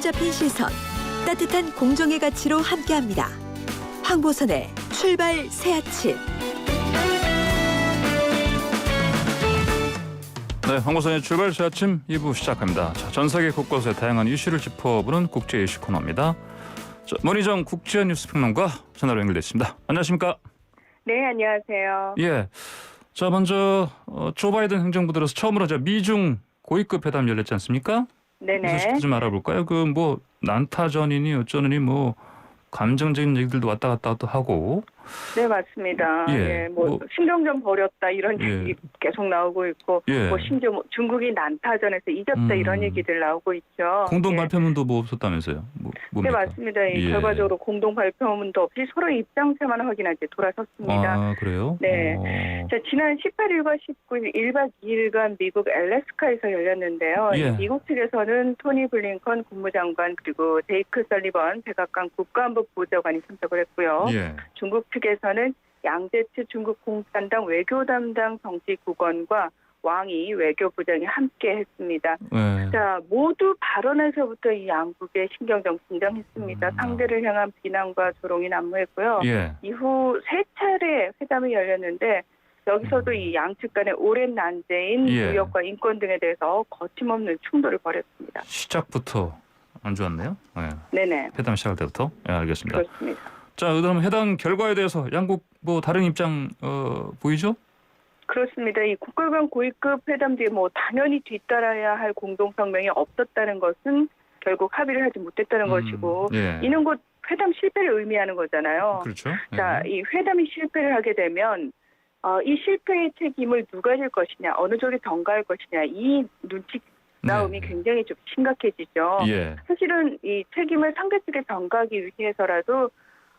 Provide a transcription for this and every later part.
사로잡힌 시선, 따뜻한 공정의 가치로 함께합니다. 황보선의 출발 새아침. 네, 황보선의 출발 새아침 2부 시작합니다. 자, 전 세계 곳곳의 다양한 이슈를 짚어보는 국제 이슈 코너입니다. 자, 문희정 국제뉴스평론가 전화로 연결됐습니다. 안녕하십니까? 네, 안녕하세요. 예. 자, 먼저 조 바이든 행정부 들어서 처음으로 미중 고위급 회담 열렸지 않습니까? 네네. 이 소식 좀 알아볼까요? 그 뭐 난타전이니 어쩌느니 뭐 감정적인 얘기들도 왔다 갔다 하고. 네, 맞습니다. 예, 예, 뭐 신경전 버렸다 이런 예. 얘기 계속 나오고 있고, 예. 뭐 심지어 뭐 중국이 난타전에서 이겼다 이런 얘기들 나오고 있죠. 공동 예. 발표문도 뭐 없었다면서요? 네, 뭡니까? 맞습니다. 이 예. 결과적으로 공동 발표문도 없이 서로의 입장차만 확인하지 돌아섰습니다. 아, 그래요? 네. 자, 지난 18일과 19일 1박 2일간 미국 알래스카에서 열렸는데요. 예. 미국 측에서는 토니 블링컨 국무장관 그리고 제이크 설리번 백악관 국가안보 보좌관이 참석을 했고요. 예. 중국 측에서는 양제츠 중국 공산당 외교 담당 정치국원과 왕이 외교부장이 함께 했습니다. 예. 자, 모두 발언에서부터 이 양국의 신경전 진정했습니다. 상대를 향한 비난과 조롱이 난무했고요. 예. 이후 세 차례 회담이 열렸는데 여기서도 이 양측 간의 오랜 난제인 예. 무역과 인권 등에 대해서 거침없는 충돌을 벌였습니다. 시작부터 안 좋았네요. 예. 네네. 회담 시작할 때부터. 예, 알겠습니다. 그렇습니다. 자, 그럼 회담 결과에 대해서 양국 뭐 다른 입장 보이죠? 그렇습니다. 이 국가 간 고위급 회담 뒤에 뭐 당연히 뒤따라야 할 공동성명이 없었다는 것은 결국 합의를 하지 못했다는 것이고, 예. 이는 곧 회담 실패를 의미하는 거잖아요. 그렇죠. 예. 자, 이 회담이 실패를 하게 되면 이 실패의 책임을 누가 질 것이냐, 어느 쪽이 전가할 것이냐, 이 눈치 싸움이 네. 굉장히 좀 심각해지죠. 예. 사실은 이 책임을 상대 측에 전가하기 위해서라도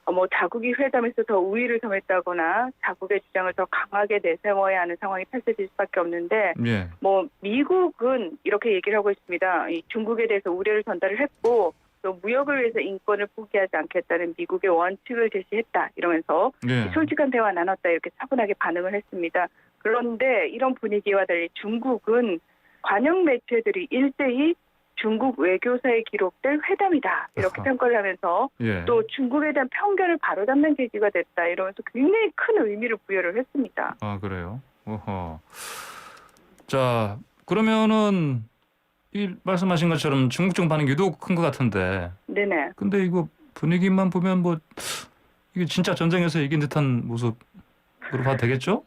뭐 자국이 회담에서 더 우위를 점했다거나 자국의 주장을 더 강하게 내세워야 하는 상황이 펼쳐질 수밖에 없는데, 예. 뭐 미국은 이렇게 얘기를 하고 있습니다. 이 중국에 대해서 우려를 전달을 했고 또 무역을 위해서 인권을 포기하지 않겠다는 미국의 원칙을 제시했다 이러면서 예. 솔직한 대화 나눴다 이렇게 차분하게 반응을 했습니다. 그런데 이런 분위기와 달리 중국은 관영 매체들이 일제히 중국 외교사에 기록될 회담이다 이렇게 아하. 평가를 하면서 예. 또 중국에 대한 편견을 바로잡는 계기가 됐다 이러면서 굉장히 큰 의미를 부여를 했습니다. 아, 그래요. 어허. 자, 그러면은 이 말씀하신 것처럼 중국 쪽 반응이 유독 큰 것 같은데. 네네. 근데 이거 분위기만 보면 뭐 이게 진짜 전쟁에서 이긴 듯한 모습으로 봐도 되겠죠?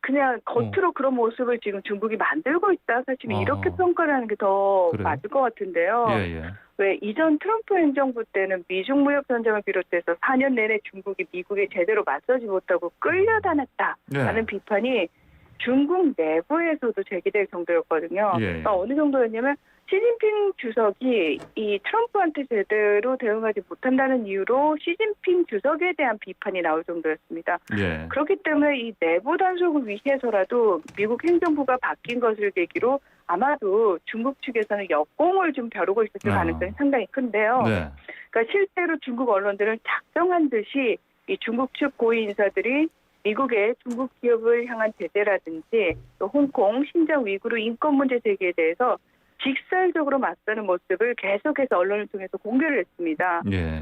그냥 겉으로 그런 모습을 지금 중국이 만들고 있다. 사실 이렇게 평가를 하는 게 더 그래요? 맞을 것 같은데요. 예, 예. 왜 이전 트럼프 행정부 때는 미중 무역 전쟁을 비롯해서 4년 내내 중국이 미국에 제대로 맞서지 못하고 끌려다녔다라는 예. 비판이 중국 내부에서도 제기될 정도였거든요. 예. 그러니까 어느 정도였냐면 시진핑 주석이 이 트럼프한테 제대로 대응하지 못한다는 이유로 시진핑 주석에 대한 비판이 나올 정도였습니다. 예. 그렇기 때문에 이 내부 단속을 위해서라도 미국 행정부가 바뀐 것을 계기로 아마도 중국 측에서는 역공을 좀 벼르고 있었을 가능성이 상당히 큰데요. 네. 그러니까 실제로 중국 언론들은 작정한 듯이 이 중국 측 고위 인사들이 미국의 중국 기업을 향한 제재라든지 또 홍콩, 신장 위구르 인권 문제 제기에 대해서 직설적으로 맞서는 모습을 계속해서 언론을 통해서 공개를 했습니다. 예.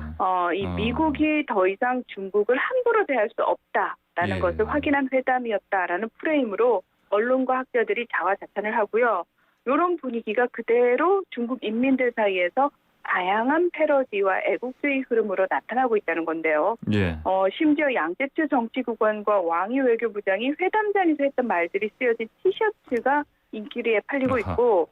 미국이 더 이상 중국을 함부로 대할 수 없다라는 예. 것을 확인한 회담이었다라는 프레임으로 언론과 학자들이 자화자찬을 하고요. 이런 분위기가 그대로 중국 인민들 사이에서 다양한 패러디와 애국주의 흐름으로 나타나고 있다는 건데요. 예. 심지어 양제츠 정치국원과 왕이 외교부장이 회담 자리에서 했던 말들이 쓰여진 티셔츠가 인기리에 팔리고 아하. 있고,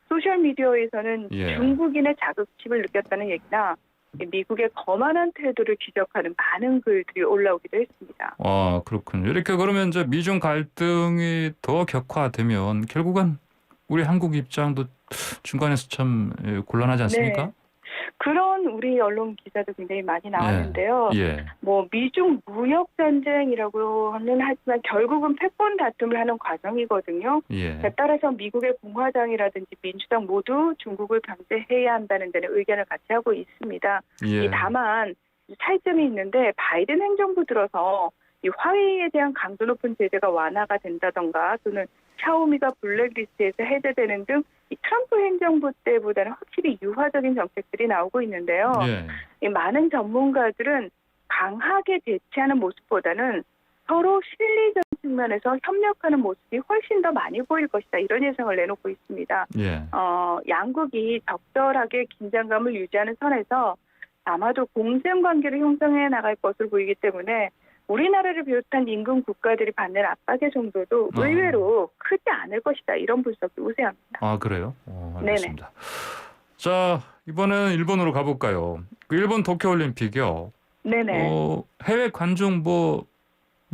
소셜미디어에서는 예. 중국인의 자극심을 느꼈다는 얘기나 미국의 거만한 태도를 지적하는 많은 글들이 올라오기도 했습니다. 아, 그렇군요. 이렇게 그러면 이제 미중 갈등이 더 격화되면 결국은 우리 한국 입장도 중간에서 참 곤란하지 않습니까? 네. 그런 우리 언론 기사도 굉장히 많이 나왔는데요. 예. 뭐 미중 무역 전쟁이라고는 하지만 결국은 패권 다툼을 하는 과정이거든요. 예. 따라서 미국의 공화당이라든지 민주당 모두 중국을 강제해야 한다는 데는 의견을 같이 하고 있습니다. 예. 다만 차이점이 있는데 바이든 행정부 들어서 이 화웨이에 대한 강도 높은 제재가 완화가 된다던가 또는 샤오미가 블랙리스트에서 해제되는 등 이 트럼프 행정부 때보다는 확실히 유화적인 정책들이 나오고 있는데요. 예. 이 많은 전문가들은 강하게 대치하는 모습보다는 서로 실리적 측면에서 협력하는 모습이 훨씬 더 많이 보일 것이다. 이런 예상을 내놓고 있습니다. 예. 양국이 적절하게 긴장감을 유지하는 선에서 아마도 공생 관계를 형성해 나갈 것으로 보이기 때문에 우리나라를 비롯한 인근 국가들이 받는 압박의 정도도 의외로 크지 않을 것이다. 이런 분석이 우세합니다. 아, 그래요? 알겠습니다. 자, 이번에는 일본으로 가볼까요? 그 일본 도쿄올림픽이요. 네네. 해외 관중 뭐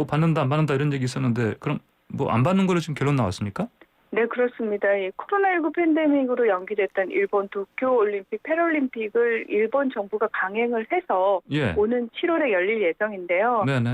받는다 안 받는다 이런 얘기 있었는데 그럼 뭐 안 받는 거로 지금 결론 나왔습니까? 네, 그렇습니다. 이 코로나19 팬데믹으로 연기됐던 일본 도쿄올림픽, 패럴림픽을 일본 정부가 강행을 해서 예. 오는 7월에 열릴 예정인데요. 네네.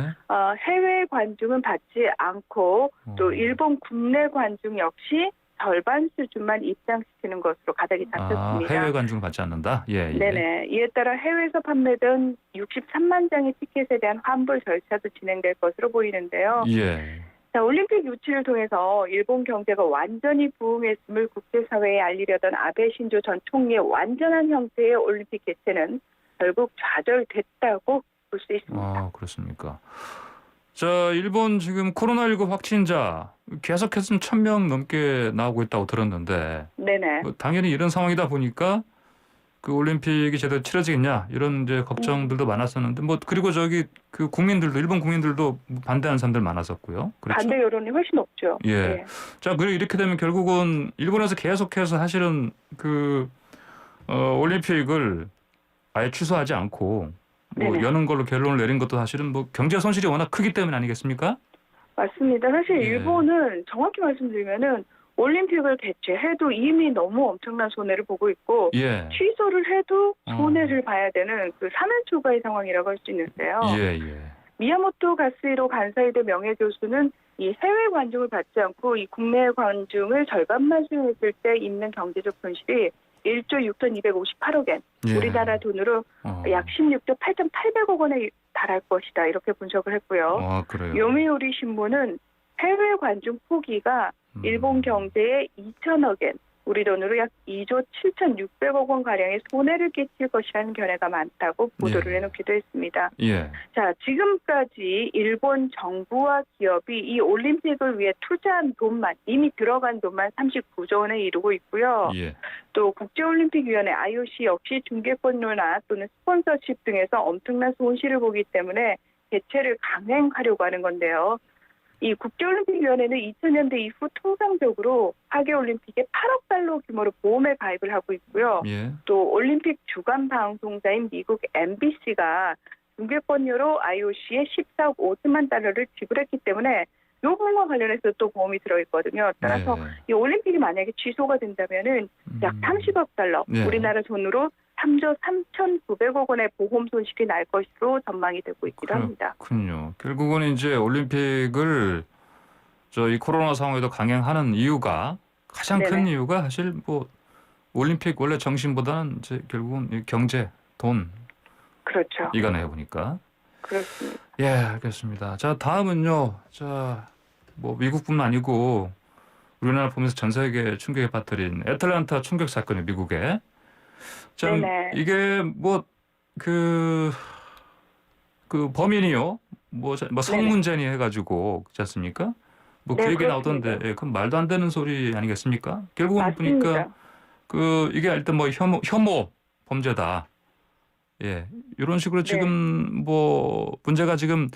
해외 관중은 받지 않고 또 일본 국내 관중 역시 절반 수준만 입장시키는 것으로 가닥이 잡혔습니다. 해외 관중 받지 않는다? 예. 네네. 이에 따라 해외에서 판매된 63만 장의 티켓에 대한 환불 절차도 진행될 것으로 보이는데요. 예. 자, 올림픽 유치를 통해서 일본 경제가 완전히 부흥했음을 국제사회에 알리려던 아베 신조 전 총리의 완전한 형태의 올림픽 개최는 결국 좌절됐다고 볼 수 있습니다. 그렇습니까? 자, 일본 지금 코로나19 확진자 계속해서 1,000명 넘게 나오고 있다고 들었는데 네네. 당연히 이런 상황이다 보니까 그 올림픽이 제대로 치러지겠냐 이런 이제 걱정들도 많았었는데 그리고 그 국민들도 일본 국민들도 반대하는 사람들 많았었고요. 그렇죠? 반대 여론이 훨씬 높죠. 예. 네. 자, 그리고 이렇게 되면 결국은 일본에서 계속해서 사실은 올림픽을 아예 취소하지 않고 네네. 여는 걸로 결론을 내린 것도 사실은 경제 손실이 워낙 크기 때문 아니겠습니까? 맞습니다. 사실 예. 일본은 정확히 말씀드리면은 올림픽을 개최해도 이미 너무 엄청난 손해를 보고 있고 예. 취소를 해도 손해를 봐야 되는 그 사면초가의 상황이라고 할 수 있는데요. 예. 미야모토 가스히로 간사이대 명예교수는 이 해외 관중을 받지 않고 이 국내 관중을 절반만 수용했을 때 있는 경제적 손실이 1조 6,258억 엔, 예. 우리나라 돈으로 약 16조 8,800억 원에 달할 것이다. 이렇게 분석을 했고요. 그래요. 요미우리 신문은 해외 관중 포기가 일본 경제에 2천억 엔, 우리 돈으로 약 2조 7,600억 원 가량의 손해를 끼칠 것이라는 견해가 많다고 보도를 해놓기도 했습니다. 예. 자, 지금까지 일본 정부와 기업이 이 올림픽을 위해 투자한 돈만, 이미 들어간 돈만 39조 원에 이르고 있고요. 예. 또 국제올림픽위원회 IOC 역시 중계권료나 또는 스폰서십 등에서 엄청난 손실을 보기 때문에 개최를 강행하려고 하는 건데요. 이 국제올림픽위원회는 2000년대 이후 통상적으로 하계올림픽에 8억 달러 규모로 보험에 가입을 하고 있고요. 예. 또 올림픽 주간 방송사인 미국 MBC가 중계권료로 IOC에 14억 5천만 달러를 지불했기 때문에 이 부분과 관련해서 또 보험이 들어있거든요. 따라서 이 올림픽이 만약에 취소가 된다면은 약 30억 달러, 우리나라 돈으로 3조 3,900억 원의 보험 손실이 날 것으로 전망이 되고 있기도 합니다. 그렇군요. 결국은 이제 올림픽을 이 코로나 상황에도 강행하는 이유가 가장 큰 이유가 사실 올림픽 원래 정신보다는 이제 결국은 이 경제, 돈. 그렇죠. 이거네요, 보니까. 그렇습니다. 예, 알겠습니다. 자, 다음은요. 미국뿐만 아니고 우리나라 보면서 전 세계에 충격에 빠뜨린 애틀랜타 충격 사건이 미국에. 참 이게 그 범인이요. 성문제니 해가지고 그렇지 않습니까? 그 얘기 나오던데 그건 말도 안 되는 소리 아니겠습니까? 결국은 맞습니다. 보니까 이게 일단 혐오 범죄다. 예, 이런 식으로 지금 문제가 지금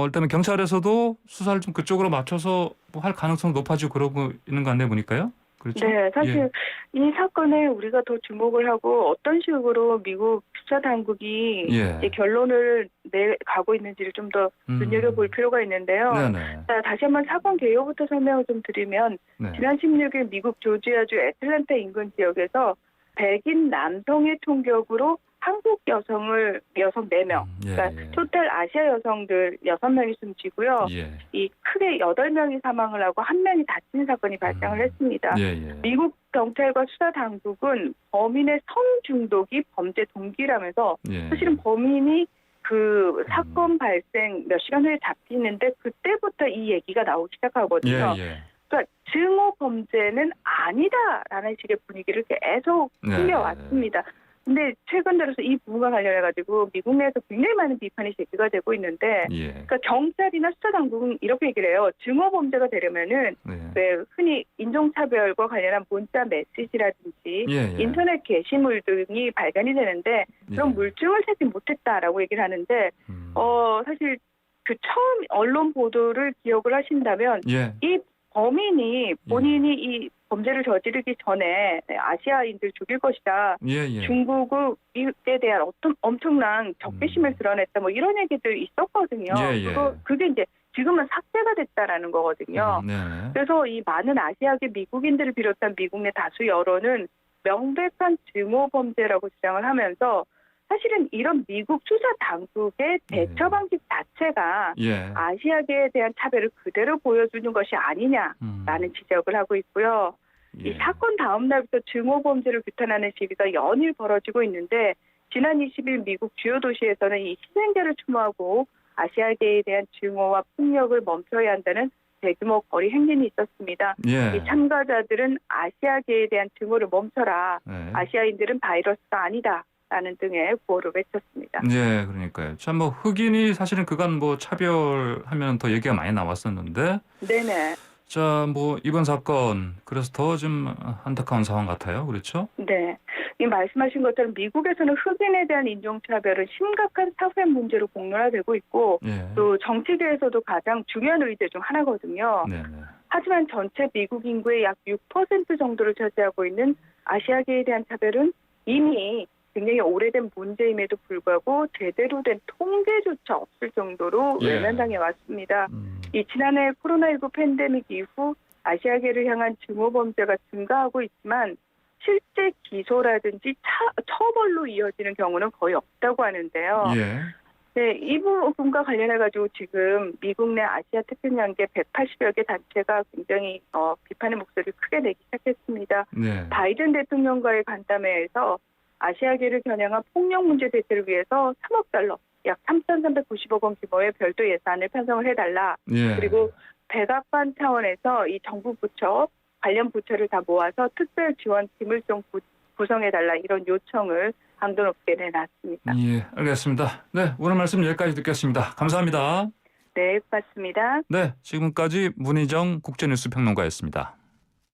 일단은 경찰에서도 수사를 좀 그쪽으로 맞춰서 할 가능성 높아지고 그러고 있는 거 같네 보니까요. 그렇죠? 네, 사실 이 사건에 우리가 더 주목을 하고 어떤 식으로 미국 수사 당국이 이제 결론을 내가고 있는지를 좀 더 눈여겨볼 필요가 있는데요. 자, 다시 한번 사건 개요부터 설명을 좀 드리면 지난 16일 미국 조지아주 애틀랜타 인근 지역에서 백인 남성의 총격으로 한국 여성 4명, 그러니까 토탈 아시아 여성들 6명이 숨지고요. 이 크게 8명이 사망을 하고 1명이 다친 사건이 발생을 했습니다. 미국 경찰과 수사 당국은 범인의 성중독이 범죄 동기라면서 사실은 범인이 그 사건 발생 몇 시간 후에 잡히는데 그때부터 이 얘기가 나오기 시작하거든요. 그러니까 증오 범죄는 아니다라는 식의 분위기를 계속 네. 풍겨왔습니다. 근데 최근 들어서 이 부분과 관련해 가지고 미국 내에서 굉장히 많은 비판이 제기가 되고 있는데, 예. 그러니까 경찰이나 수사 당국은 이렇게 얘기를 해요. 증오 범죄가 되려면은 네. 왜 흔히 인종차별과 관련한 문자 메시지라든지 예, 예. 인터넷 게시물 등이 발견이 되는데 그런 예. 물증을 찾지 못했다라고 얘기를 하는데 사실 그 처음 언론 보도를 기억을 하신다면 예. 이 범인이 본인이 이 범죄를 저지르기 전에 아시아인들 죽일 것이다. 예, 예. 중국에 대한 어떤 엄청난 적개심을 드러냈다. 뭐 이런 얘기들 있었거든요. 예, 예. 그게 이제 지금은 삭제가 됐다라는 거거든요. 네. 그래서 이 많은 아시아계 미국인들을 비롯한 미국 내 다수 여론은 명백한 증오 범죄라고 주장을 하면서 사실은 이런 미국 수사 당국의 대처 방식 자체가 예. 아시아계에 대한 차별을 그대로 보여주는 것이 아니냐라는 지적을 하고 있고요. 예. 이 사건 다음 날부터 증오 범죄를 규탄하는 시위가 연일 벌어지고 있는데 지난 20일 미국 주요 도시에서는 이 희생자를 추모하고 아시아계에 대한 증오와 폭력을 멈춰야 한다는 대규모 거리 행진이 있었습니다. 예. 이 참가자들은 아시아계에 대한 증오를 멈춰라. 네. 아시아인들은 바이러스가 아니다. 라는 등의 구호를 외쳤습니다. 네, 그러니까요. 참 뭐 흑인이 사실은 그간 뭐 차별하면 더 얘기가 많이 나왔었는데, 네네. 자, 뭐 이번 사건 그래서 더 좀 안타까운 상황 같아요. 그렇죠? 네. 이 말씀하신 것처럼 미국에서는 흑인에 대한 인종차별은 심각한 사회 문제로 공론화되고 있고 예. 또 정치계에서도 가장 중요한 의제 중 하나거든요. 네. 하지만 전체 미국 인구의 약 6% 정도를 차지하고 있는 아시아계에 대한 차별은 이미 굉장히 오래된 문제임에도 불구하고 제대로 된 통계조차 없을 정도로 예. 외면당해 왔습니다. 이 지난해 코로나19 팬데믹 이후 아시아계를 향한 증오 범죄가 증가하고 있지만 실제 기소라든지 처벌로 이어지는 경우는 거의 없다고 하는데요. 예. 네, 이 부분과 관련해가지고 지금 미국 내 아시아 태평양계 180여 개 단체가 굉장히 비판의 목소리를 크게 내기 시작했습니다. 네. 바이든 대통령과의 간담회에서 아시아계를 겨냥한 폭력 문제 대체를 위해서 3억 달러, 약 3,390억 원 규모의 별도 예산을 편성을 해달라. 예. 그리고 백악관 차원에서 이 정부 부처, 관련 부처를 다 모아서 특별 지원팀을 좀 구성해달라 이런 요청을 강도 높게 내놨습니다. 예, 알겠습니다. 네, 오늘 말씀 여기까지 듣겠습니다. 감사합니다. 네, 고맙습니다. 네, 지금까지 문희정 국제뉴스 평론가였습니다.